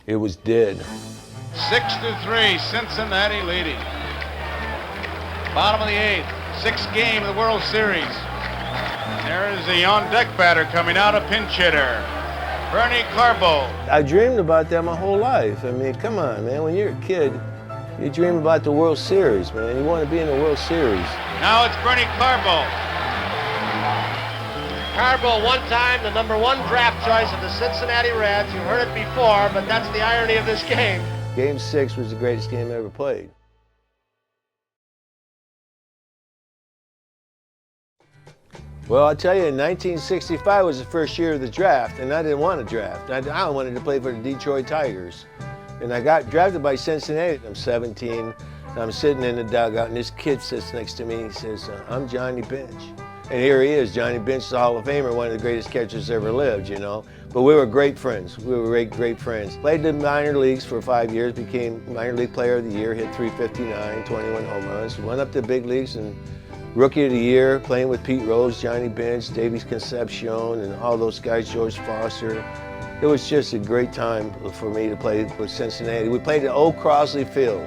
It was dead. 6-3, Cincinnati leading. Bottom of the 8th, sixth game of the World Series. There is the on-deck batter coming out, a pinch hitter, Bernie Carbo. I dreamed about that my whole life. I mean, come on, man. When you're a kid, you dream about the World Series, man. You want to be in the World Series. Now it's Bernie Carbo. Carbo, one time the #1 draft choice of the Cincinnati Reds. You heard it before, but that's the irony of this game. Game 6 was the greatest game I ever played. Well, I'll tell you, in 1965 was the first year of the draft, and I didn't want to draft. I wanted to play for the Detroit Tigers. And I got drafted by Cincinnati. I'm 17, and I'm sitting in the dugout, and this kid sits next to me. He says, I'm Johnny Bench. And here he is, Johnny Bench, the Hall of Famer, one of the greatest catchers ever lived, you know. But we were great friends. We were great friends. Played the minor leagues for 5 years, became minor league player of the year, hit .359, 21 home runs. Went up to the big leagues and Rookie of the Year, playing with Pete Rose, Johnny Bench, Davies Concepcion, and all those guys, George Foster. It was just a great time for me to play with Cincinnati. We played at Old Crosley Field.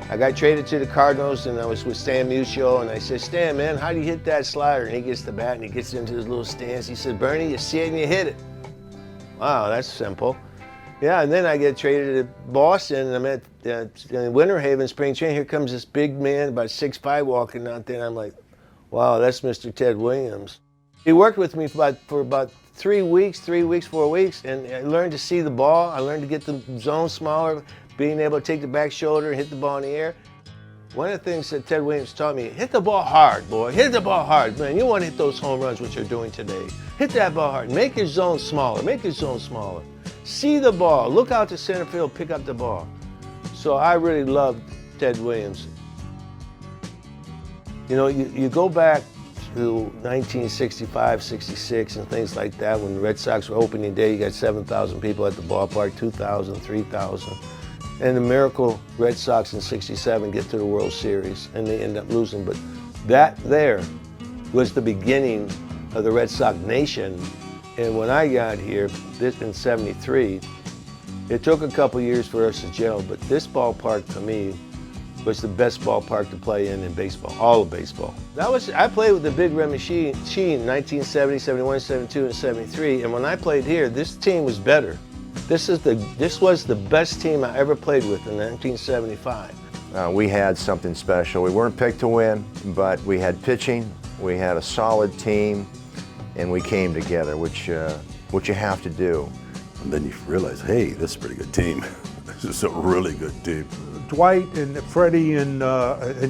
I got traded to the Cardinals, and I was with Stan Musial, and I said, Stan, man, how do you hit that slider? And he gets the bat, and he gets into his little stance. He said, Bernie, you see it and you hit it. Wow, that's simple. Yeah, and then I get traded to Boston, and I'm at Winter Haven spring training. Here comes this big man, about 6'5", walking out there, and I'm like, wow, that's Mr. Ted Williams. He worked with me for about 3 weeks, 4 weeks, and I learned to see the ball. I learned to get the zone smaller, being able to take the back shoulder and hit the ball in the air. One of the things that Ted Williams taught me, hit the ball hard, boy. Hit the ball hard, man. You want to hit those home runs, which you're doing today. Hit that ball hard. Make your zone smaller. Make your zone smaller. See the ball. Look out to center field. Pick up the ball. So I really loved Ted Williams. You know, you go back to 1965, 66, and things like that. When the Red Sox were opening day, you got 7,000 people at the ballpark, 2,000, 3,000. And the miracle Red Sox in 67 get to the World Series, and they end up losing. But that there was the beginning of the Red Sox nation. And when I got here, this in 73, it took a couple years for us to gel, but this ballpark for me was the best ballpark to play in baseball, all of baseball. I played with the Big Red Machine in 1970, 71, 72, and 73, and when I played here, this team was better. This was the best team I ever played with in 1975. We had something special. We weren't picked to win, but we had pitching, we had a solid team, and we came together, which you have to do. And then you realize, hey, this is a pretty good team. This is a really good team. Dwight and Freddie and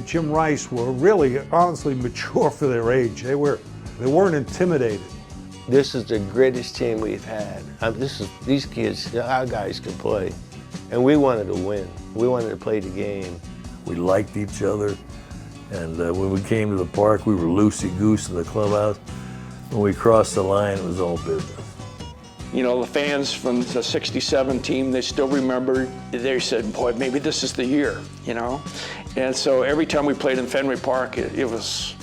Jim Rice were really, honestly, mature for their age. They weren't intimidated. This is the greatest team we've had. These kids, our guys could play. And we wanted to win. We wanted to play the game. We liked each other. And when we came to the park, we were loosey-goose in the clubhouse. When we crossed the line, it was all business. You know, the fans from the 67 team, they still remember, they said, boy, maybe this is the year, you know? And so every time we played in Fenway Park, it was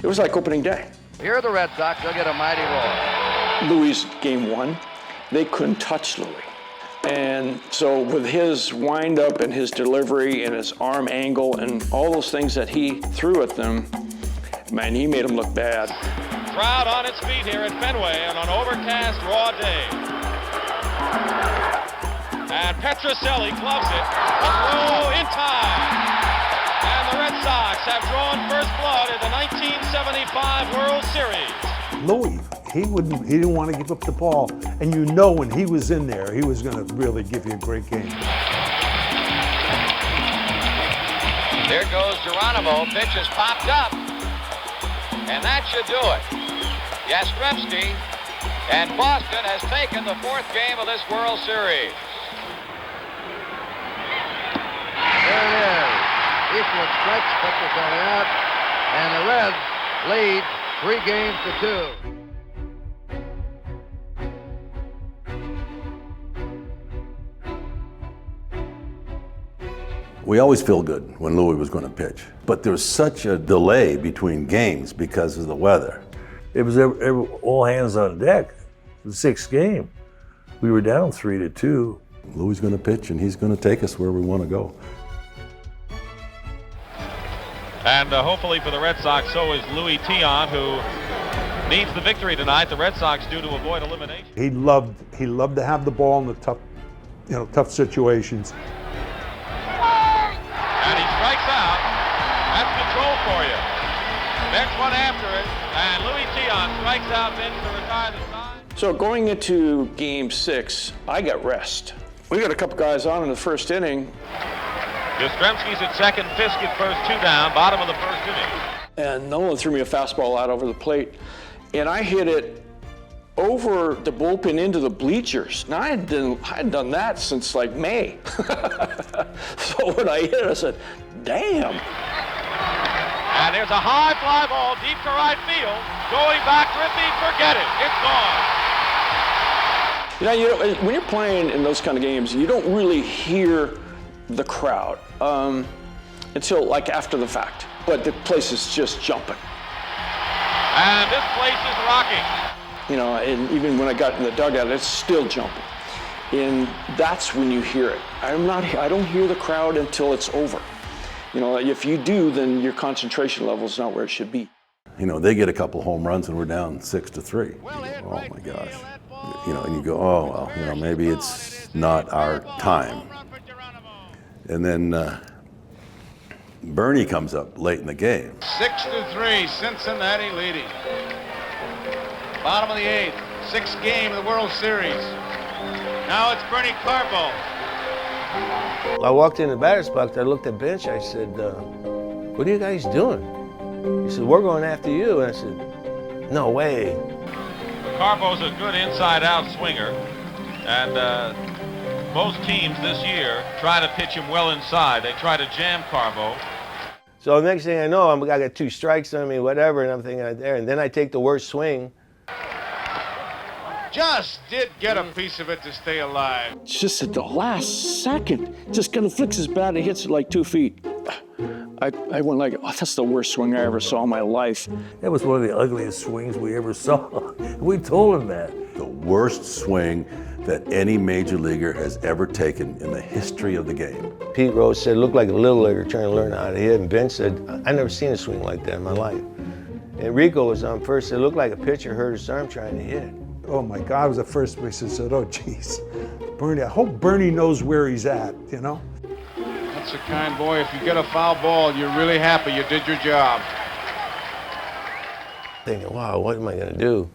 like opening day. Here are the Red Sox. They'll get a mighty roll. Louis' game 1, they couldn't touch Louis. And so with his wind-up and his delivery and his arm angle and all those things that he threw at them, man, he made them look bad. Crowd on its feet here at Fenway on an overcast, raw day. And Petrocelli gloves it. A throw in time. And the Red Sox have drawn first blood in the 1975 World Series. Louis, he didn't want to give up the ball, and you know when he was in there, he was going to really give you a great game. There goes Geronimo. Pitch is popped up. And that should do it. Yastrzemski and Boston has taken the 4th game of this World Series. There it is. Eastwood strikes Petrocelli out, and the Reds lead 3 games to 2. We always feel good when Louis was going to pitch, but there's such a delay between games because of the weather. It was all hands on deck. The 6th game, we were down 3-2. Louis is going to pitch, and he's going to take us where we want to go. And hopefully for the Red Sox, so is Louis Tion, who needs the victory tonight. The Red Sox do to avoid elimination. He loved to have the ball in the tough situations. And he strikes out. That's control for you. Bench one after it, and Louis Tion strikes out Bench to retire the side. So going into Game 6, I got rest. We got a couple guys on in the first inning. Yastrzemski's at second, Fisk at first, 2 down, bottom of the first inning. And Nolan threw me a fastball out over the plate, and I hit it over the bullpen into the bleachers. Now I hadn't done that since like May. So when I hit it, I said, damn. And there's a high fly ball deep to right field. Going back, Griffey, forget it. It's gone. You know, when you're playing in those kind of games, you don't really hear the crowd until like after the fact. But the place is just jumping. And this place is rocking. You know, and even when I got in the dugout, it's still jumping. And that's when you hear it. I don't hear the crowd until it's over. You know, if you do, then your concentration level is not where it should be. You know, they get a couple home runs and we're down 6-3. You go, oh my gosh. You know, and you go, oh, well, you know, maybe it's not our time. And then Bernie comes up late in the game. 6-3, Cincinnati leading. Bottom of the 8th, 6th game of the World Series. Now it's Bernie Carbo. I walked in the batter's box, I looked at Bench, I said, what are you guys doing? He said, we're going after you. And I said, no way. Carbo's a good inside-out swinger, and most teams this year try to pitch him well inside. They try to jam Carbo. So the next thing I know, I got 2 strikes on me, whatever, and I'm thinking right there. And then I take the worst swing. Just did get a piece of it to stay alive. It's just at the last second, just kind of flicks his bat and hits it like 2 feet. I went like, oh, that's the worst swing I ever saw in my life. That was one of the ugliest swings we ever saw. We told him that. The worst swing that any major leaguer has ever taken in the history of the game. Pete Rose said, it looked like a little leaguer trying to learn how to hit. And Ben said, I never seen a swing like that in my life. And Rico was on first, it looked like a pitcher hurt his arm trying to hit. Oh my God, I was at first base and said, oh geez, Bernie, I hope Bernie knows where he's at, you know? That's a kind boy. If you get a foul ball, you're really happy you did your job. Thinking, wow, what am I gonna do?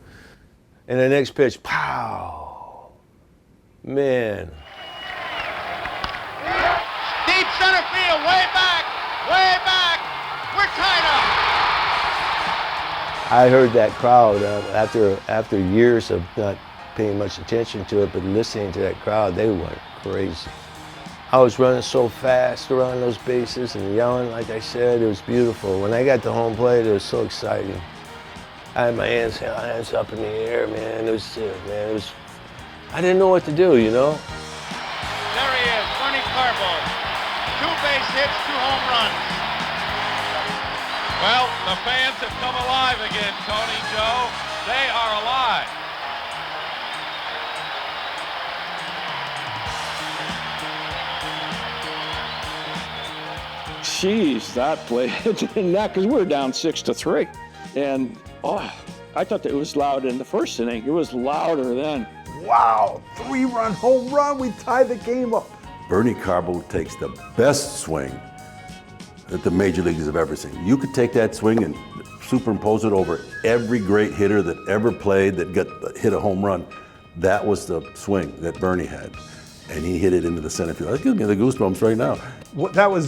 And the next pitch, pow! Man. Deep center field, way back, we're tied up. I heard that crowd after years of not paying much attention to it, but listening to that crowd, they went crazy. I was running so fast around those bases and yelling, like I said, it was beautiful. When I got to home plate, it was so exciting. I had my hands up in the air, man. It was, I didn't know what to do, you know? There he is, Bernie Carbo. 2 base hits, 2 home runs. Well, the fans have come alive again, Tony, Joe. They are alive. Jeez, that play, because we were down 6-3. And, oh, I thought that it was loud in the first inning. It was louder then. Wow, 3-run home run, we tied the game up. Bernie Carbo takes the best swing that the major leagues have ever seen. You could take that swing and superimpose it over every great hitter that ever played that hit a home run. That was the swing that Bernie had. And he hit it into the center field. That gives me the goosebumps right now.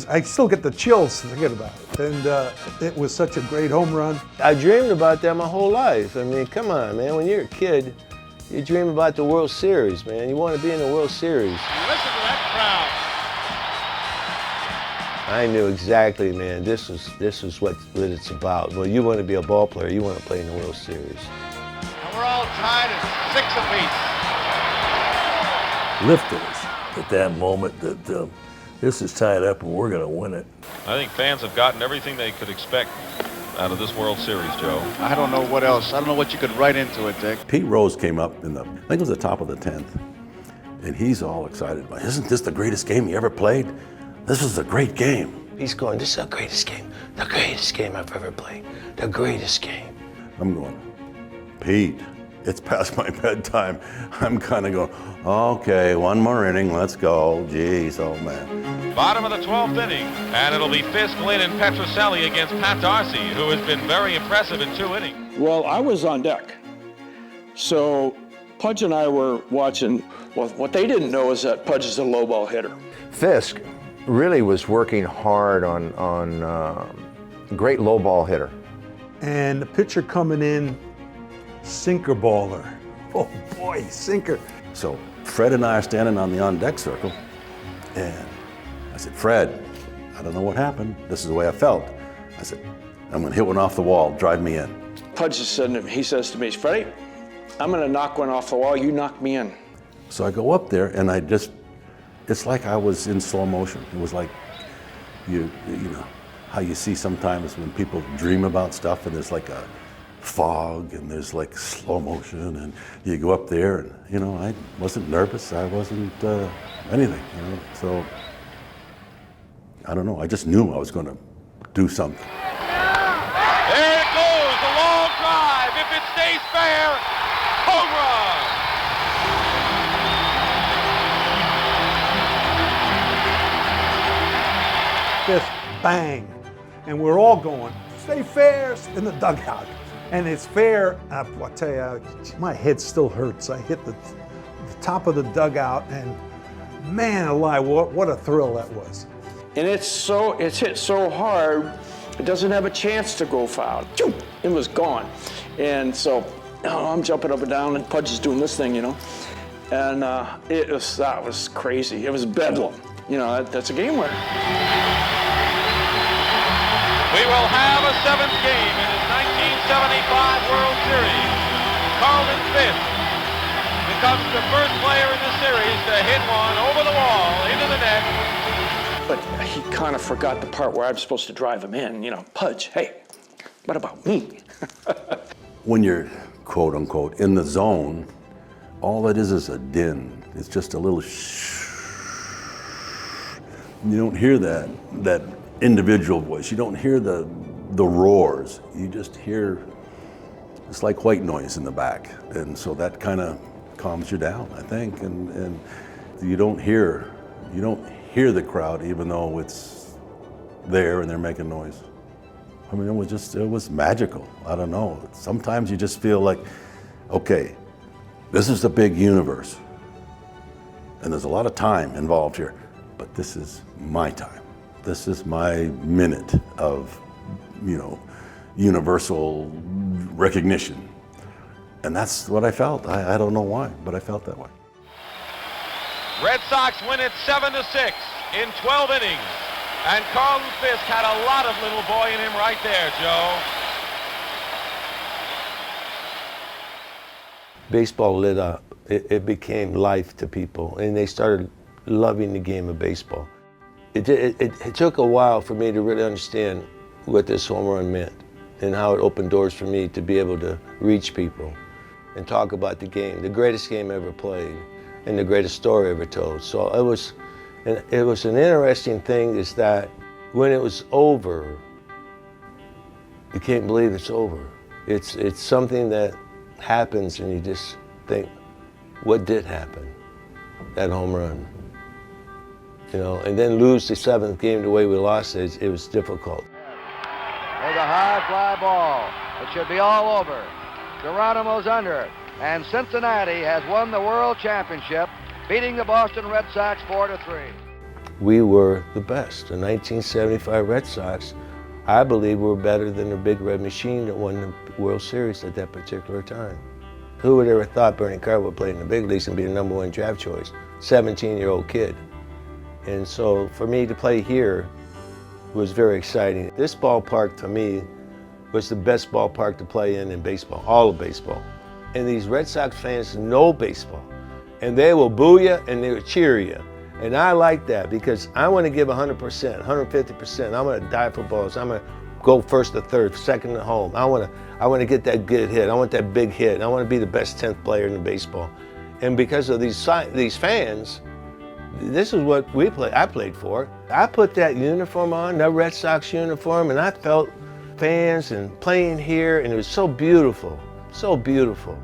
I still get the chills thinking about it. And it was such a great home run. I dreamed about that my whole life. I mean, come on, man. When you're a kid, you dream about the World Series, man. You want to be in the World Series. Listen to that crowd. I knew exactly, man, this was what it's about. Well, you want to be a ball player, you want to play in the World Series. And we're all tied at 6 apiece. Lifted us at that moment that this is tied up and we're going to win it. I think fans have gotten everything they could expect out of this World Series, Joe. I don't know what else. I don't know what you could write into it, Dick. Pete Rose came up in I think it was the top of the 10th. And he's all excited. Isn't this the greatest game he ever played? This is a great game. He's going, this is the greatest game I've ever played, the greatest game. I'm going, Pete, it's past my bedtime. I'm kind of going, okay, one more inning, let's go. Jeez, oh man. Bottom of the 12th inning, and it'll be Fisk, Lynn, and Petroselli against Pat Darcy, who has been very impressive in 2 innings. Well, I was on deck. So Pudge and I were watching. Well, what they didn't know is that Pudge is a low ball hitter. Fisk really was working hard on great low ball hitter. And the pitcher coming in, sinker baller. Oh boy, sinker. So Fred and I are standing on the on-deck circle, and I said, Fred, I don't know what happened. This is the way I felt. I said, I'm going to hit one off the wall, drive me in. Pudge he says to me, Freddie, I'm going to knock one off the wall, you knock me in. So I go up there, and it's like I was in slow motion. It was like, you know, how you see sometimes when people dream about stuff, and there's like a fog, and there's like slow motion, and you go up there, and, you know, I wasn't nervous, I wasn't anything, you know, so I don't know, I just knew I was going to do something. There it goes, the long drive. If it stays fair, home run. Fifth, bang. And we're all going, stay fair in the dugout. And it's fair. I'll tell you, my head still hurts. I hit the top of the dugout, and man alive, what a thrill that was. And it's hit so hard, it doesn't have a chance to go foul. It was gone. And so I'm jumping up and down, and Pudge is doing this thing, you know. And that was crazy. It was bedlam. You know, that's a game winner. We will have a 7th game in his 1975 World Series. Carlton Fisk becomes the first player in the series to hit one over the wall into the net. But he kind of forgot the part where I'm supposed to drive him in. You know, Pudge, hey, what about me? When you're, quote unquote, in the zone, all it is a din. It's just a little shh. You don't hear that individual voice. You don't hear the roars. You just hear, it's like white noise in the back. And so that kind of calms you down, I think. And you don't hear the crowd, even though it's there and they're making noise. I mean, it was magical. I don't know. Sometimes you just feel like, okay, this is the big universe. And there's a lot of time involved here, but this is my time. This is my minute of, you know, universal recognition. And that's what I felt. I don't know why, but I felt that way. Red Sox win it 7-6 in 12 innings. And Carlton Fisk had a lot of little boy in him right there, Joe. Baseball lit up. It became life to people, and they started loving the game of baseball. It took a while for me to really understand what this home run meant and how it opened doors for me to be able to reach people and talk about the game, the greatest game ever played and the greatest story ever told. So it was an interesting thing is that when it was over, you can't believe it's over. It's something that happens and you just think, what did happen? That home run. You know, and then lose the 7th game the way we lost it, it was difficult. There's a high fly ball. It should be all over. Geronimo's under it. And Cincinnati has won the World Championship, beating the Boston Red Sox 4-3. We were the best. The 1975 Red Sox, I believe, were better than the Big Red Machine that won the World Series at that particular time. Who would ever thought Bernie Carbo would play in the big leagues and be the #1 draft choice? 17-year-old kid. And so for me to play here was very exciting. This ballpark to me was the best ballpark to play in baseball, all of baseball. And these Red Sox fans know baseball. And they will boo you and they will cheer you. And I like that because I want to give 100%, 150%. I'm going to die for balls. I'm going to go first to third, second to home. I want to get that good hit. I want that big hit. I want to be the best 10th player in the baseball. And because of these fans, this is what I played for. I put that uniform on, that Red Sox uniform, and I felt fans and playing here, and it was so beautiful, so beautiful.